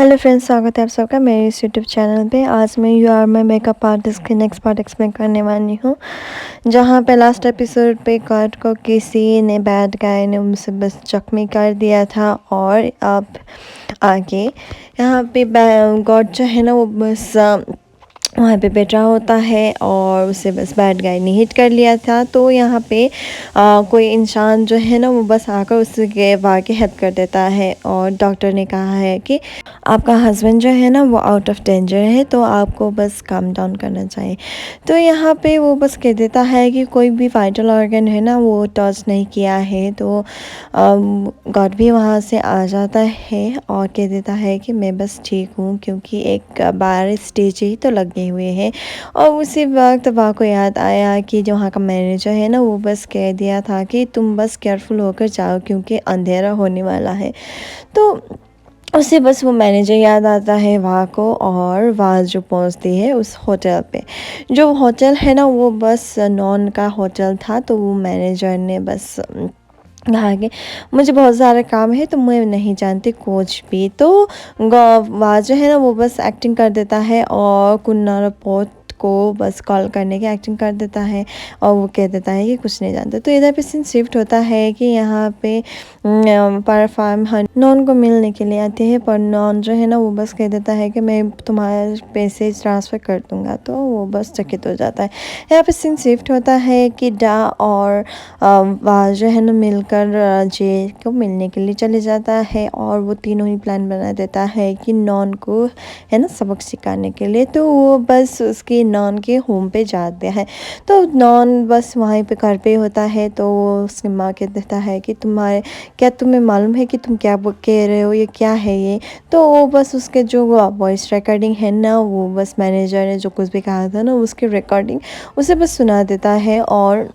Hello friends, स्वागत है आप सबका मेरे इस यूट्यूब चैनल पे। आज मैं you are my makeup artist के नेक्स्ट पार्ट एक्सप्लेन करने वाली हूँ। जहाँ पे लास्ट एपिसोड पे गॉड को किसी ने बैड गाय ने उनसे बस जख्मी कर दिया था, और अब आगे यहाँ पे गॉड जो है ना वो बस वहाँ पे बैठा होता है और उसे बस बैड गाय ने हिट कर लिया था। तो यहाँ पे कोई इंसान जो है ना वो बस आकर उसके वाकई हेल्प कर देता है, और डॉक्टर ने कहा है कि आपका हस्बैंड जो है ना वो आउट ऑफ डेंजर है, तो आपको बस काम डाउन करना चाहिए। तो यहाँ पे वो बस कह देता है कि कोई भी वाइटल ऑर्गन है ना वो टच नहीं किया है। तो गॉड भी वहाँ से आ जाता है और कह देता है कि मैं बस ठीक हूँ, क्योंकि एक बार स्टेज ही तो लगे हुए हैं। और उसी वक्त वहाँ को याद आया कि जो वहाँ का मैनेजर है ना वो बस कह दिया था कि तुम बस केयरफुल होकर जाओ, क्योंकि अंधेरा होने वाला है। तो उसे बस वो मैनेजर याद आता है वहाँ को, और वहाँ जो पहुँचती है उस होटल पे। जो होटल है ना वो बस नॉन का होटल था। तो वो मैनेजर ने बस कहा कि मुझे बहुत सारा काम है, तो मैं नहीं जानती कुछ भी। तो वहाँ जो है ना वो बस एक्टिंग कर देता है और कुन्नार पोत को बस कॉल करने की एक्टिंग कर देता है, और वो कह देता है कि कुछ नहीं जानता। तो इधर पे सीन शिफ्ट होता है कि यहाँ पे परफार्म नॉन को मिलने के लिए आते हैं, पर नॉन जो है ना वो बस कह देता है कि मैं तुम्हारे पैसे ट्रांसफ़र कर दूँगा। तो वो बस चकित हो जाता है। यहाँ पे सीन शिफ्ट होता है कि डा और वह जो है ना मिलकर जे को मिलने के लिए चले जाता है, और वो तीनों ही प्लान बना देता है कि नॉन को है ना सबक सिखाने के लिए। तो वो बस उसके नॉन के होम पे जाते हैं। तो नॉन बस वहीं पे घर पे होता है। तो वो उसकी माँ कह देता है कि क्या तुम्हें मालूम है कि तुम क्या कह रहे हो, ये क्या है ये। तो वो बस उसके जो वॉइस रिकॉर्डिंग है ना वो बस मैनेजर ने जो कुछ भी कहा था ना उसकी रिकॉर्डिंग उसे बस सुना देता है, और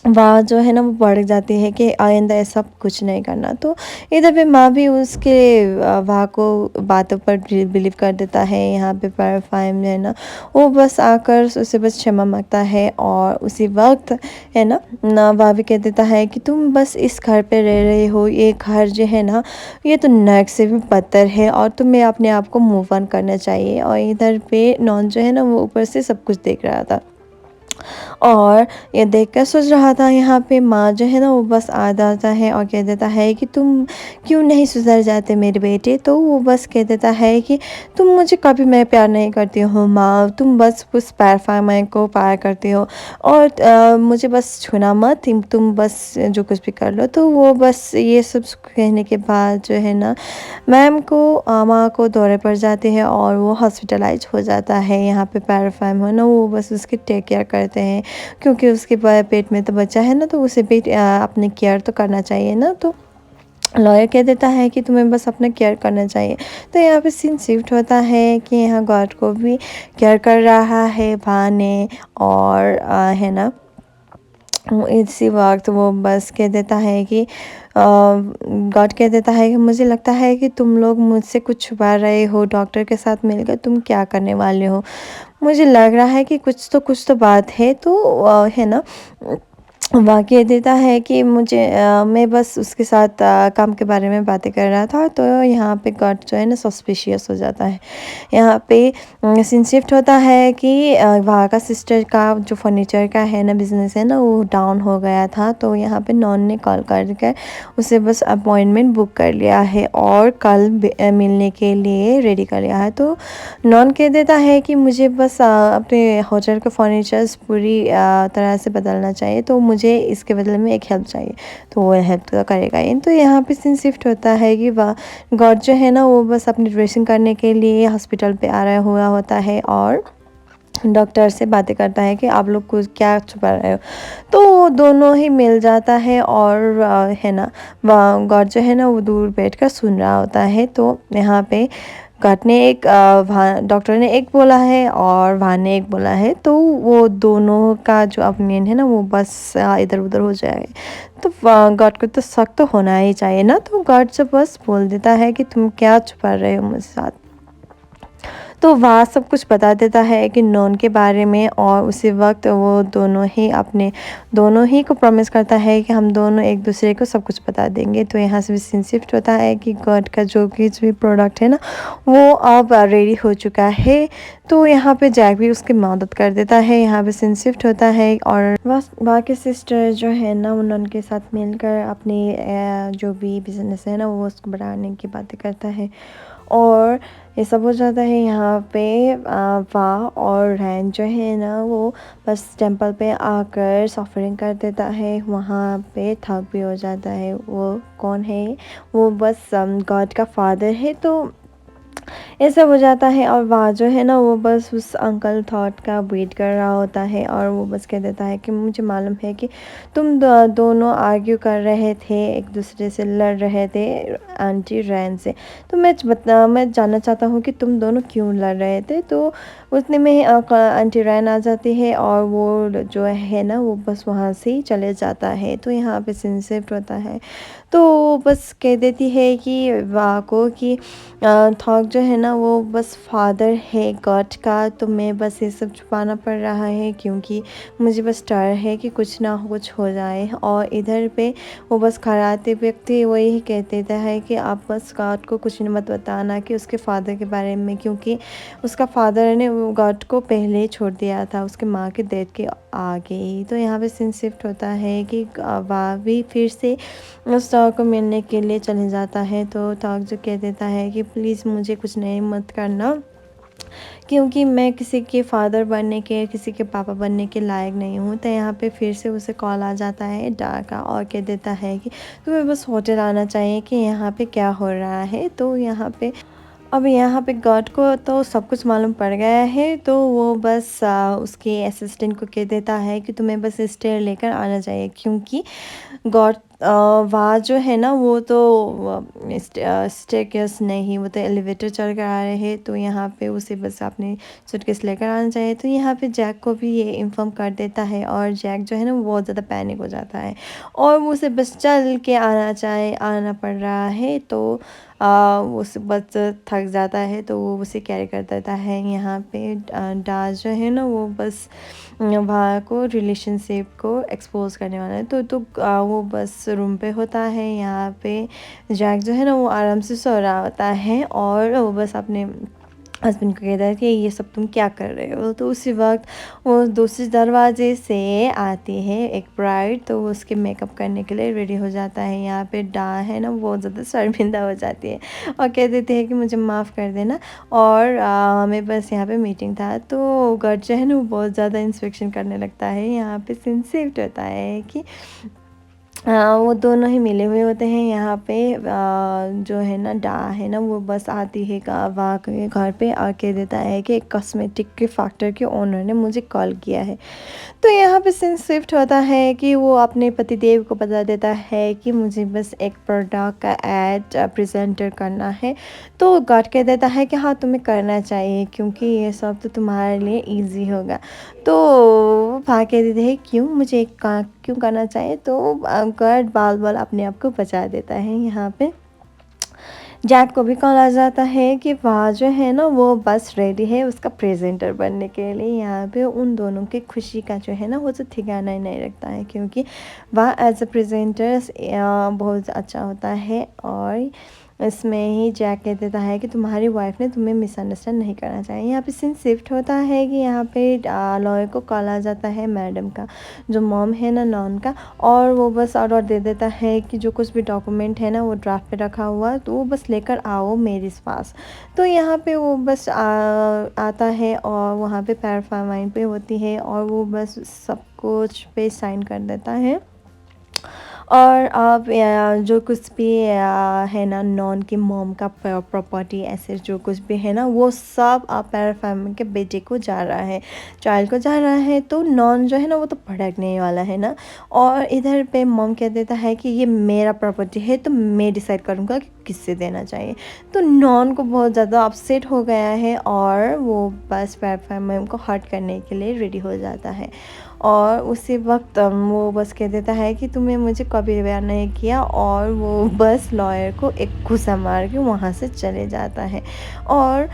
वहाँ जो है ना वो बढ़ जाती है कि आइंदा ऐसा कुछ नहीं करना। तो इधर पे माँ भी उसके वहाँ को बातों पर बिलीव कर देता है। यहाँ पे पैराफाइम है ना वो बस आकर उसे बस क्षमा मांगता है, और उसी वक्त है ना वह भी कह देता है कि तुम बस इस घर पे रह रहे हो, ये घर जो है ना ये तो नर्क से भी बदतर है, और तुम्हें अपने आप को मूव ऑन करना चाहिए। और इधर पे नॉन जो है ना वो ऊपर से सब कुछ देख रहा था, और ये देखकर सोच रहा था। यहाँ पे माँ जो है ना वो बस आ जाता है और कह देता है कि तुम क्यों नहीं सुधर जाते मेरे बेटे। तो वो बस कह देता है कि तुम मुझे कभी मैं प्यार नहीं करती हो माँ, तुम बस उस पैरफार्म को प्यार करती हो, और मुझे बस छूना मत, तुम बस जो कुछ भी कर लो। तो वो बस ये सब कहने के बाद जो है ना मैम को माँ को दौरे पड़ जाते हैं, और वो हॉस्पिटलाइज हो जाता है। यहाँ पे पैराफार्म है ना वो बस उसकी टेक केयर करते हैं, क्योंकि उसके पेट में तो बच्चा है ना, तो उसे भी अपने केयर तो करना चाहिए ना। तो लॉयर कह देता है कि तुम्हें बस अपना केयर करना चाहिए। तो यहाँ पे सीन शिफ्ट होता है कि यहाँ गॉड को भी केयर कर रहा है भा ने, और है ना इसी वक्त वो बस कह देता है कि गॉड कह देता है कि मुझे लगता है कि तुम लोग मुझसे कुछ छुपा रहे हो, डॉक्टर के साथ मिलकर तुम क्या करने वाले हो। मुझे लग रहा है कि कुछ तो बात है। तो है ना वाक़ई देता है कि मैं बस उसके साथ काम के बारे में बातें कर रहा था। तो यहाँ पे गॉड जो है ना सस्पिशियस हो जाता है। यहाँ पे सीन शिफ्ट होता है कि वहाँ का सिस्टर का जो फर्नीचर का है ना बिज़नेस है ना वो डाउन हो गया था। तो यहाँ पे नॉन ने कॉल करके उसे बस अपॉइंटमेंट बुक कर लिया है, और कल मिलने के लिए रेडी कर लिया है। तो नॉन कह देता है कि मुझे बस अपने होटल का फर्नीचर्स पूरी तरह से बदलना चाहिए, तो मुझे इसके बदले में एक हेल्प चाहिए। तो वो हेल्प तो करेगा ही। तो यहाँ पे सीन शिफ्ट होता है कि वह गॉड जो है ना वो बस अपनी ड्रेसिंग करने के लिए हॉस्पिटल पे आ रहा हुआ होता है, और डॉक्टर से बातें करता है कि आप लोग कुछ क्या छुपा रहे हो। तो वो दोनों ही मिल जाता है, और है ना गॉड जो है ना वो दूर बैठकर सुन रहा होता है। तो यहाँ पे गॉड ने एक डॉक्टर ने एक बोला है और भान ने एक बोला है। तो वो दोनों का जो ओपिनियन है ना वो बस इधर उधर हो जाएगा। तो गॉड को तो शक तो होना ही चाहिए ना। तो गॉड से बस बोल देता है कि तुम क्या छुपा रहे हो मुझसे साथ। तो वह सब कुछ बता देता है कि नॉन के बारे में, और उसी वक्त वो दोनों ही को प्रॉमिस करता है कि हम दोनों एक दूसरे को सब कुछ बता देंगे। तो यहाँ से भी सीन शिफ्ट होता है कि गॉड का जो कुछ भी प्रोडक्ट है ना वो अब रेडी हो चुका है। तो यहाँ पे जैक भी उसकी मदद कर देता है। यहाँ पे सीन शिफ्ट होता है और बस बाकी सिस्टर जो है ना उन उनके साथ मिलकर अपनी जो भी बिजनेस है ना वो उसको बढ़ाने की बातें करता है। और ये सब हो जाता है। यहाँ पे वाह और रैन जो है ना वो बस टेंपल पे आकर सफरिंग कर देता है। वहाँ पे थक भी हो जाता है। वो कौन है? वो बस गॉड का फादर है। तो ये सब हो जाता है और वहाँ जो है ना वो बस उस अंकल थॉट का वेट कर रहा होता है, और वो बस कह देता है कि मुझे मालूम है कि तुम दोनों आर्ग्यू कर रहे थे, एक दूसरे से लड़ रहे थे आंटी रैन से। तो मैं जानना चाहता हूँ कि तुम दोनों क्यों लड़ रहे थे। तो उतने में आंटी रैन आ जाती है और वो जो है ना वो बस वहाँ से ही चले जाता है। तो यहाँ पे सिंसिप्ट होता है। तो वो बस कह देती है कि वाह को कि थॉक जो है ना वो बस फादर है गॉड का, तो मैं बस ये सब छुपाना पड़ रहा है क्योंकि मुझे बस डर है कि कुछ ना कुछ हो जाए। और इधर पे वो बस खड़ाते व्यक्ति वो यही कह देता है कि आप बस गॉड को कुछ नहीं मत बताना कि उसके फादर के बारे में, क्योंकि उसका फादर ने वो गॉड को पहले ही छोड़ दिया था उसके माँ के डेथ के आगे ही। तो यहाँ पे सीन शिफ्ट होता है कि वाह भी फिर से उस टॉक को मिलने के लिए चले जाता है। तो टॉक जो कह देता है कि प्लीज़ मुझे कुछ नहीं मत करना, क्योंकि मैं किसी के फादर बनने के, किसी के पापा बनने के लायक नहीं हूँ। तो यहाँ पे फिर से उसे कॉल आ जाता है डा का, और कह देता है कि तुम्हें बस होटल आना चाहिए कि यहाँ पे क्या हो रहा है। तो यहाँ पे गॉड को तो सब कुछ मालूम पड़ गया है। तो वो बस उसके असिस्टेंट को कह देता है कि तुम्हें बस स्टेयर लेकर आना चाहिए, क्योंकि गॉड वहाँ जो है ना वो तो स्टेयरकेस नहीं, वो तो एलिवेटर चढ़ कर आ रहे हैं। तो यहाँ पे उसे बस अपने सूटकेस लेकर आना चाहिए। तो यहाँ पे जैक को भी ये इन्फॉर्म कर देता है, और जैक जो है ना वो बहुत ज़्यादा पैनिक हो जाता है और वो उसे बस चल के आना पड़ रहा है। तो वो बस थक जाता है तो वो उसे कैरी कर देता है। यहाँ पे डाज जो है ना वो बस वहाँ को रिलेशनशिप को एक्सपोज करने वाला है। तो वो बस रूम पे होता है। यहाँ पे जैक जो है ना वो आराम से सो रहा होता है, और वो बस अपने हस्बैंड को कहता है कि ये सब तुम क्या कर रहे हो। तो उसी वक्त वो दूसरे दरवाजे से आती है एक ब्राइड, तो वो उसके मेकअप करने के लिए रेडी हो जाता है। यहाँ पे डा है ना बहुत ज़्यादा शर्मिंदा हो जाती है और कह देती है कि मुझे माफ़ कर देना, और हमें बस यहाँ पे मीटिंग था। तो गर्ड जो है ना वो बहुत ज़्यादा इंस्पेक्शन करने लगता है। यहाँ पे सिंसिव होता है कि वो दोनों ही मिले हुए होते हैं। यहाँ पे जो है ना डा है ना वो बस आती है वाह के घर पे आके देता है कि एक कॉस्मेटिक के फैक्ट्री के ओनर ने मुझे कॉल किया है। तो यहाँ पे सीन शिफ्ट होता है कि वो अपने पतिदेव को बता देता है कि मुझे बस एक प्रोडक्ट का एड प्रेजेंटर करना है। तो गॉड कह देता है कि हाँ तुम्हें करना चाहिए, क्योंकि ये सब तो तुम्हारे लिए इजी होगा। तो भाग कह देते हैं क्यों, मुझे क्यों करना चाहिए। तो गॉड बाल बाल अपने आप को बचा देता है। यहाँ पे जैक को भी कॉल आ जाता है कि वह जो है ना वो बस रेडी है उसका प्रेजेंटर बनने के लिए। यहाँ पे उन दोनों की खुशी का जो है ना वो तो ठिकाना ही नहीं रखता है, क्योंकि वह एज अ प्रेजेंटर बहुत अच्छा होता है। और इसमें ही जैक कह देता है कि तुम्हारी वाइफ ने तुम्हें मिसअंडरस्टैंड नहीं करना चाहिए। यहाँ पे सीन शिफ्ट होता है कि यहाँ पे लॉयर को कॉल आ जाता है मैडम का, जो मॉम है ना नॉन का, और वो बस ऑर्डर दे देता है कि जो कुछ भी डॉक्यूमेंट है ना वो ड्राफ्ट पे रखा हुआ तो वो बस लेकर आओ मेरे पास। तो यहाँ पे वो बस आता है और वहाँ पे पैराफाइन पे होती है और वो बस सब कुछ पे साइन कर देता है। और अब जो कुछ भी है ना नॉन की मॉम का प्रॉपर्टी ऐसे जो कुछ भी है ना वो सब पैराफैमिली के बेटे को जा रहा है, चाइल्ड को जा रहा है। तो नॉन जो है ना वो तो भड़कने वाला है ना, और इधर पे मॉम कह देता है कि ये मेरा प्रॉपर्टी है तो मैं डिसाइड करूँगा कि किससे देना चाहिए। तो नॉन को बहुत ज़्यादा अपसेट हो गया है और वो बस पैराफैमिली को हर्ट करने के लिए रेडी हो जाता है। और उसी वक़्त वो बस कह देता है कि तूने मुझे कभी प्यार नहीं किया, और वो बस लॉयर को एक घूँसा मार के वहाँ से चले जाता है। और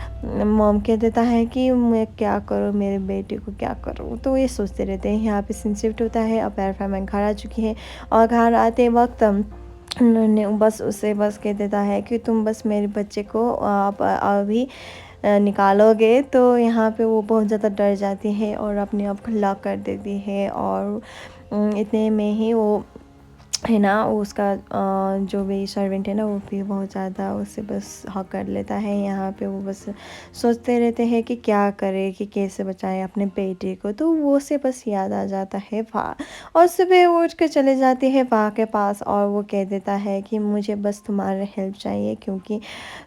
मॉम कह देता है कि मैं क्या करूँ, मेरे बेटे को क्या करूँ? तो ये सोचते रहते हैं। यहाँ पे सीन शिफ्ट होता है, अब एरफान घर आ चुकी है, और घर आते वक़्त उन्होंने बस उसे बस कह देता है कि तुम बस मेरे बच्चे को आप अभी निकालोगे। तो यहाँ पे वो बहुत ज़्यादा डर जाती है और अपने आप को लॉक कर देती है। और इतने में ही वो है ना, वो उसका जो भी सर्वेंट है ना, वो भी बहुत ज़्यादा उसे बस हक कर लेता है। यहाँ पे वो बस सोचते रहते हैं कि क्या करें, कि कैसे बचाएं अपने बेटे को। तो वो से बस याद आ जाता है फा, और सुबह वो उठ कर चले जाते हैं फा के पास, और वो कह देता है कि मुझे बस तुम्हारा हेल्प चाहिए, क्योंकि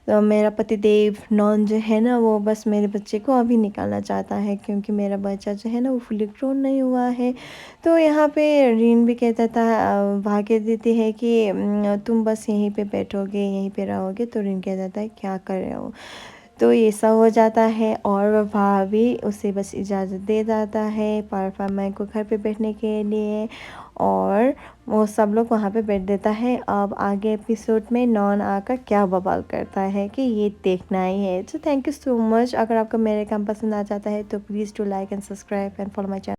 मेरा पतिदेव नॉन जो है ना, वो बस मेरे बच्चे को अभी निकालना चाहता है, क्योंकि मेरा बच्चा जो है ना, वो फुली ग्रोन नहीं हुआ है। तो यहाँ पे रीन भी कहता था, भाग्य देती है कि तुम बस यहीं पे बैठोगे, यहीं पे रहोगे। तो रीन कह देता है क्या कर रहे हो? तो ये सब हो जाता है, और वह भाभी उसे बस इजाज़त दे जाता है परफार्मा को घर पे बैठने के लिए, और वो सब लोग वहाँ पे बैठ देता है। अब आगे एपिसोड में नॉन आकर क्या बवाल करता है, कि ये देखना ही है। तो थैंक यू सो मच। अगर आपको मेरे काम पसंद आ जाता है तो please to like and subscribe and follow my channel.